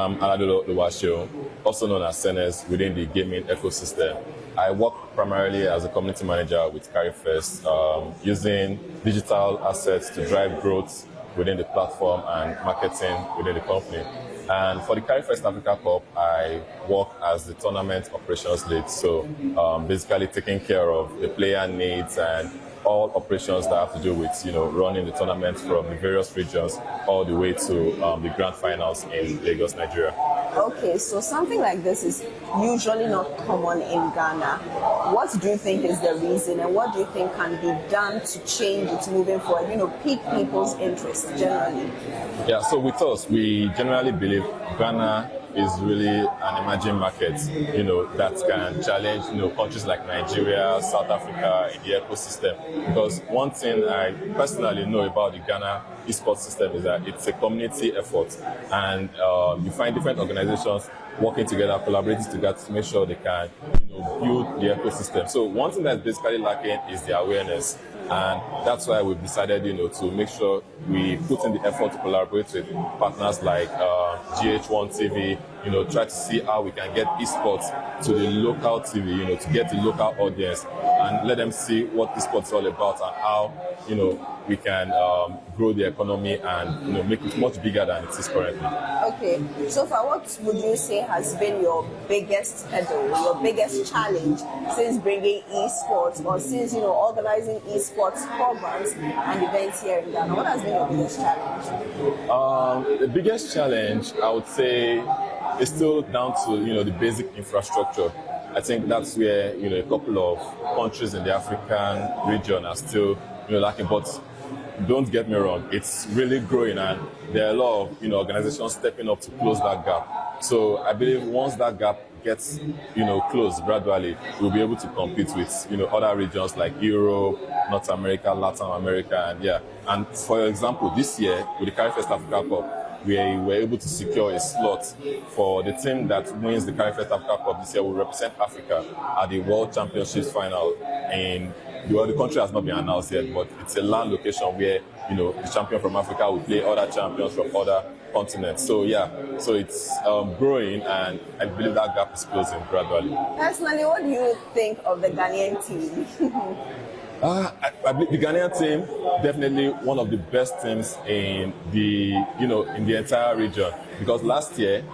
I'm Aladolo Luwasho, also known as Senes within the gaming ecosystem. I work primarily as a community manager with Carry1st, using digital assets to drive growth within the platform and marketing within the company. And for the Carry1st Africa Cup, I work as the tournament operations lead. So basically taking care of the player needs and all operations that have to do with, running the tournament from the various regions all the way to the grand finals in Lagos, Nigeria. Okay, so something like this is usually not common in Ghana. What do you think is the reason, and what do you think can be done to change it moving forward? Pique people's interest generally. Yeah, so with us, we generally believe Ghana is really an emerging market, that can challenge, countries like Nigeria, South Africa in the ecosystem. Because one thing I personally know about the Ghana Esports system is that it's a community effort, and you find different organizations working together, collaborating together to make sure they can, build the ecosystem. So one thing that's basically lacking is the awareness. And that's why we've decided, to make sure we put in the effort to collaborate with partners like GHOne TV, try to see how we can get esports to the local TV, to get the local audience and let them see what esports is all about and how, we can grow the economy and, make it much bigger than it is currently. Okay, so far, what would you say has been your biggest hurdle, your biggest challenge since bringing esports or since, organizing esports programs and events here in Ghana? What has been your biggest challenge? The biggest challenge, I would say, is still down to, the basic infrastructure. I think that's where, a couple of countries in the African region are still, lacking. But don't get me wrong, it's really growing, and there are a lot of, organizations stepping up to close that gap. So I believe once that gap gets, closed gradually, we'll be able to compete with, other regions like Europe, North America, Latin America, and for example, this year with the Carry1st Africa Cup, we were able to secure a slot for the team that wins the Carry1st Africa Cup this year will represent Africa at the World Championships final in the country has not been announced yet, but it's a land location where, the champion from Africa will play other champions from other continents. So it's growing, and I believe that gap is closing gradually. Personally, what do you think of the Ghanaian team? I believe the Ghanaian team definitely one of the best teams in the in the entire region, because last year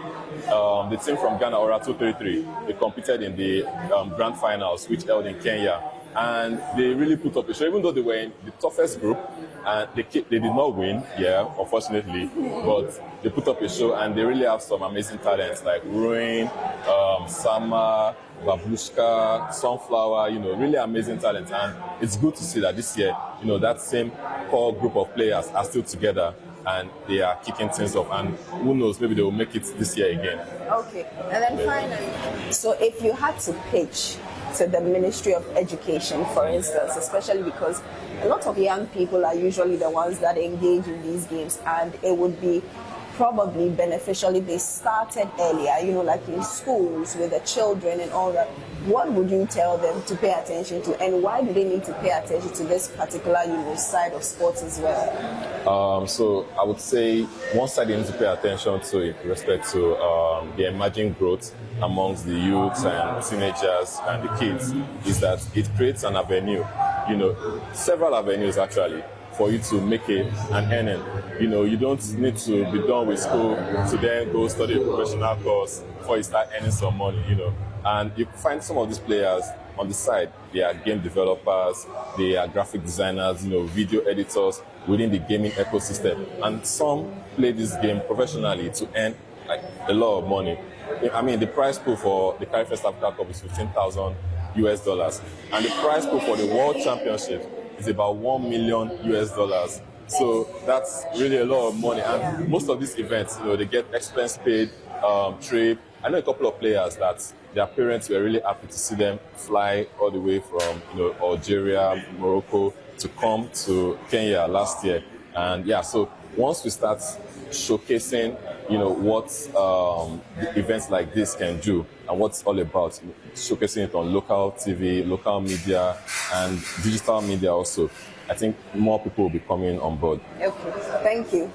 the team from Ghana, Ora 233, they competed in the grand finals, which held in Kenya, and they really put up a show. Even though they were in the toughest group, and they did not win, unfortunately, but they put up a show, and they really have some amazing talents like Ruin, Sama, Babushka, Sunflower, really amazing talent. And it's good to see that this year, that same core group of players are still together and they are kicking things off. And who knows, maybe they will make it this year again. Okay, and then finally, so if you had to pitch to the Ministry of Education, for instance, especially because a lot of young people are usually the ones that engage in these games, and it would be probably beneficial if they started earlier, like in schools with the children and all that. What would you tell them to pay attention to, and why do they need to pay attention to this particular, side of sports as well? So I would say one side you need to pay attention to with respect to the emerging growth amongst the youths and teenagers and the kids is that it creates an avenue, several avenues actually, for you to make an earning. You don't need to be done with school to then go study a professional course before you start earning some money, And you find some of these players on the side, they are game developers, they are graphic designers, video editors within the gaming ecosystem. And some play this game professionally to earn a lot of money. I mean, the prize pool for the Carry1st Africa Cup is $15,000, and the prize pool for the World Championship is about $1 million. So that's really a lot of money, and most of these events, they get expense paid, trip. I know a couple of players that their parents were really happy to see them fly all the way from Algeria, Morocco to come to Kenya last year. And so once we start showcasing what events like this can do and what's all about, showcasing it on local TV, local media, and digital media also, I think more people will be coming on board. Okay, thank you.